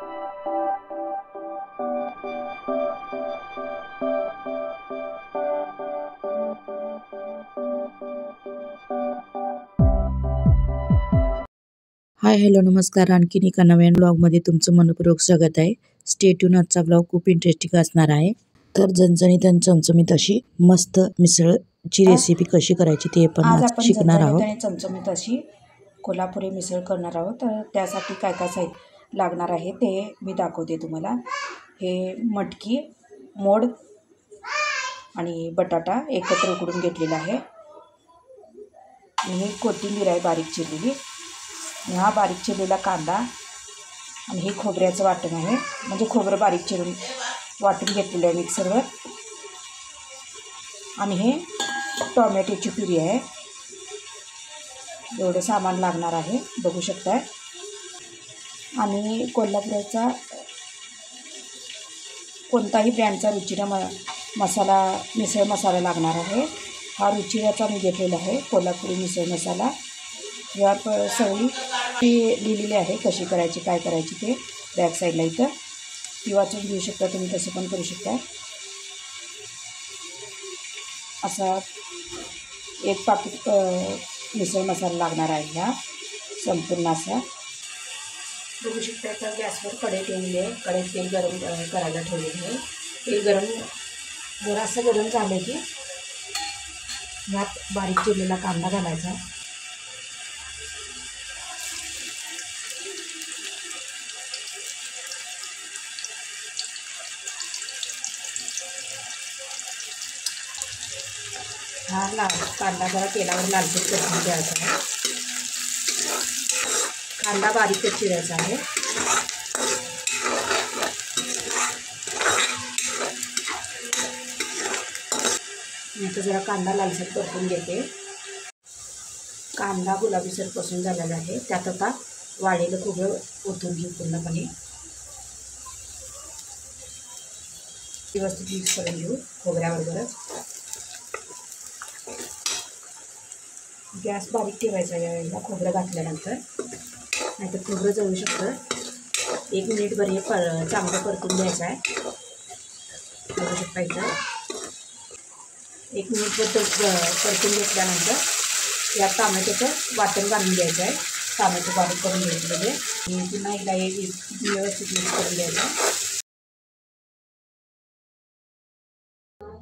Hi hello नमस्कार. आणखीन एका नवीन ब्लॉगमध्ये तुमचं मनपूर्वक स्वागत आहे. Stay tune. आजचा ब्लॉग खूप इंटरेस्टिंग असणार आहे. तर झणझणीत आणि चमचमीत अशी मस्त मिसळची रेसिपी कशी करायची ते आज शिकणार आहोत. आणि चमचमीत अशी कोल्हापुरी मिसळ करणार आहोत. तर त्यासाठी काय काय साहित्य लागणार आहे ते मी दाखवते तुम्हाला. हे मटकी, मोड आणि बटाटा एकत्र उकडून घेतलेला आहे. आणि कोथिंबीर आहे बारीक चिरलेली. हा बारीक चिरलेला कांदा आणि हे खोबऱ्याचं वाटण आहे. म्हणजे खोबरं बारीक चिरून वाटून घेतलेलं आहे मिक्सरवर. आणि हे टोमॅटोची प्युरी आहे. एवढं सामान लागणार आहे बघू शकताय. आणि कोल्हापुराचा कोणताही ब्रँडचा रुचिरा मसाला मिसळ मसाला लागणार आहे. हा रुचिराचा मी घेतलेला आहे कोल्हापुरी मिसळ मसाला. या सगळी लिहिलेली आहे कशी करायची काय करायची ते बॅक साईडला. इथं ती वाचून घेऊ शकता तुम्ही, तसं पण करू शकता. असा एक पाकीट मिसळ मसाला लागणार आहे ह्या संपूर्ण असा. बघू शकता. तर गॅसवर कढई ठेवलेली आहे. कढईत तेल गरम करायला ठेवलेलं आहे. तेल जरासं गरम झालं की ह्यात बारीक चिरलेला कांदा घालायचा. हा कांदा जरा तेलावर लालसर करून द्यायचा आहे. कांदा बारीकच चिरायचा आहे. नंतर जरा कांदा लालसर परतून घेते. कांदा गुलाबीसर कसून झालेला आहे. त्यात आता वाळलेलं खोबरं ओतून घेऊ पूर्णपणे. व्यवस्थित मिक्स करून घेऊ खोबऱ्याबरोबरच. गॅस बारीक ठेवायचा यावेळेला खोबरं घातल्यानंतर, नाहीतर खोबरं जळू शकतं. 1 मिनिटभर हे चांगलं परतून द्यायचं आहे. बघू शकता इथं 1 मिनिटभर परतून घेतल्यानंतर या टोमॅटोचं वाटण घालून द्यायचं आहे. टोमॅटो बारीक करून घेतलेले पुन्हा एकदा हे व्यवस्थित मिक्स करून द्यायचं.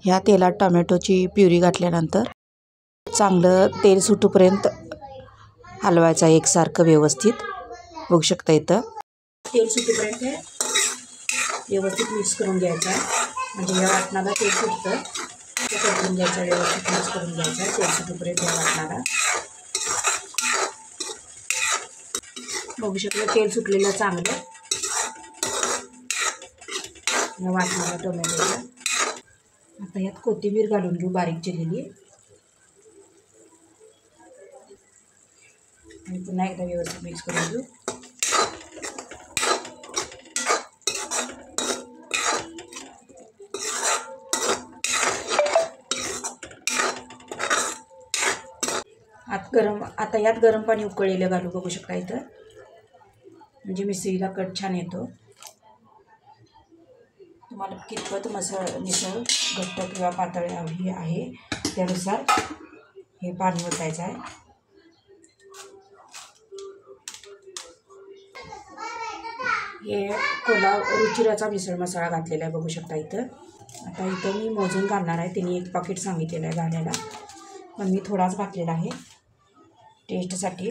ह्या तेलात टोमॅटोची प्युरी घातल्यानंतर चांगलं तेल सुटूपर्यंत हलवायचं आहे एकसारखं व्यवस्थित. बघू शकता इथं तेल सुटेपर्यंत व्यवस्थित मिक्स करून घ्यायचं आहे. म्हणजे या वाटणाला तेल सुटतं ते करून घ्यायचं. व्यवस्थित मिक्स करून घ्यायचं आहे तेल सुटेपर्यंत या वाटणाला. बघू शकता तेल सुटलेलं चांगलं या वाटणाला टोमॅटोला. आता यात कोथिंबीर घालून घेऊ बारीक चिरलेली. आणि पुन्हा एकदा व्यवस्थित मिक्स करून घेऊ. आता यात गरम पाणी उकळलेलं घालू. बघू शकता इथं. म्हणजे मिसळीला कट छान येतो. तुम्हाला कितपत मिसळ घट्ट किंवा पातळ हवी आहे त्यानुसार हे पाणी ओतायचं आहे. हे रुचिराचा मिसळ मसाला घातलेला आहे. बघू शकता इथं. आता इथं मी मोजून घालणार आहे. त्यांनी 1 पाकीट सांगितलेलं आहे घालायला, पण मी थोडाच घातलेला आहे टेस्टसाठी.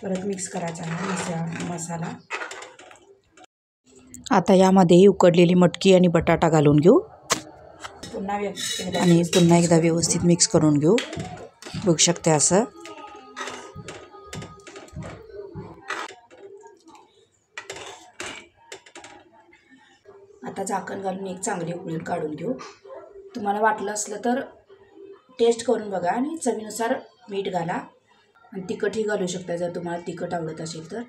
परत मिक्स करायचा आहे मसाला. आता यामध्ये उकडलेली मटकी आणि बटाटा घालून घेऊ. पुन्हा एकदा व्यवस्थित मिक्स करून घेऊ. बघू शकते असं. आता झाकण घालून एक चांगली उकळी काढून घेऊ. तुम्हाला वाटलं असलं तर टेस्ट करून बघा आणि चवीनुसार मीठ घाला. आणि तिखटही घालू शकता जर तुम्हाला तिखट आवडत असेल तर.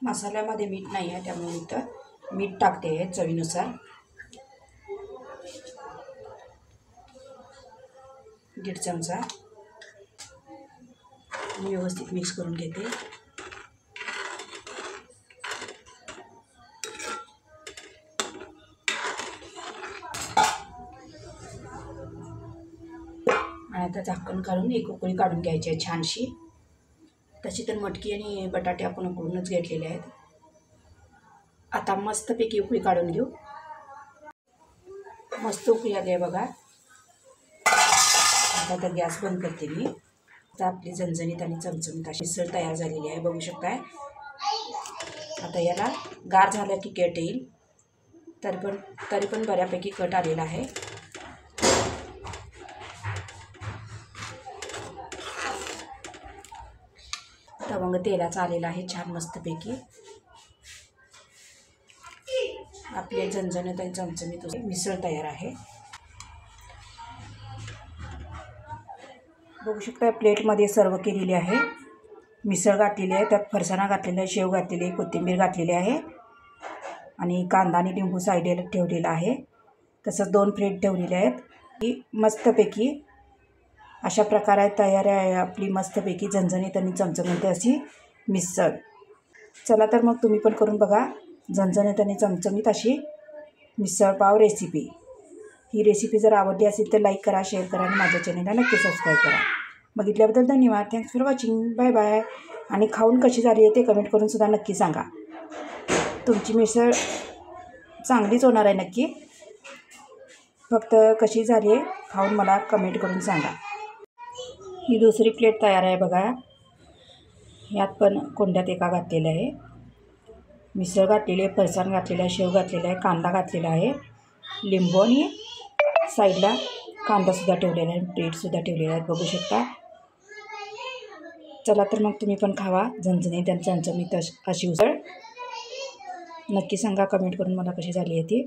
मसाल्यामध्ये मीठ नाही आहे त्यामुळे इथं मीठ टाकते चवीनुसार. 1.5 चमचा. व्यवस्थित मिक्स करून घेते. आणि आता झाकण काढून एक उकळी काढून घ्यायची आहे छानशी. तशी तर मटकी आणि बटाटे आपण उकळूनच घेतलेले आहेत. आता मस्तपैकी उकळी काढून घेऊ. मस्त उकळी आली आहे बघा. आता तर गॅस बंद करते मी. आता आपली झणझणीत आणि चमचमीत अशी मिसळ तयार झालेली आहे, बघू शकताय. आता याला गार झालं की कट येईल. तरी पण बऱ्यापैकी कट आलेला आहे. तवंग तेलाचा आलेला आहे छान मस्तपैकी. आपले झणझणीत आणि चमचमीत मिसळ तयार आहे. बघू शकता प्लेटमध्ये सर्व केलेली आहे. मिसळ घातलेली आहे, त्यात फरसाणा घातलेला आहे, शेव घातलेली आहे, कोथिंबीर घातलेली आहे आणि कांदा आणि लिंबू साईडला ठेवलेला आहे. तसंच 2 प्लेट ठेवलेले आहेत. ही मस्तपैकी अशा प्रकारे तयार आहे आपली मस्तपैकी झणझणीत आणि चमचमीत अशी मिसळ. चला तर मग तुम्ही पण करून बघा झणझणीत आणि चमचमीत अशी मिसळपाव रेसिपी. ही रेसिपी जर आवडली असेल तर लाईक करा, शेअर करा आणि माझ्या चॅनलला नक्की सबस्क्राईब करा. बघितल्याबद्दल धन्यवाद. Thanks for watching. Bye bye. आणि खाऊन कशी झाली आहे ते कमेंट करून सुद्धा नक्की सांगा. तुमची मिसळ चांगलीच होणार आहे नक्की. फक्त कशी झाली आहे खाऊन मला कमेंट करून सांगा. ही दुसरी प्लेट तयार आहे बघा. यात पण कोंड्यात एका घातलेलं आहे. मिसळ घातलेली आहे, फरसाण घातलेलं आहे, शेव घातलेला आहे, कांदा घातलेला आहे, लिंबू आणि साईडला कांदासुद्धा ठेवलेला आहे, प्लेटसुद्धा ठेवलेला आहे, बघू शकता. चला तर मग तुम्ही पण खावा झणझणीत आणि चमचमीत अशी उसळ. नक्की सांगा कमेंट करून मला कशी झाली आहे ती.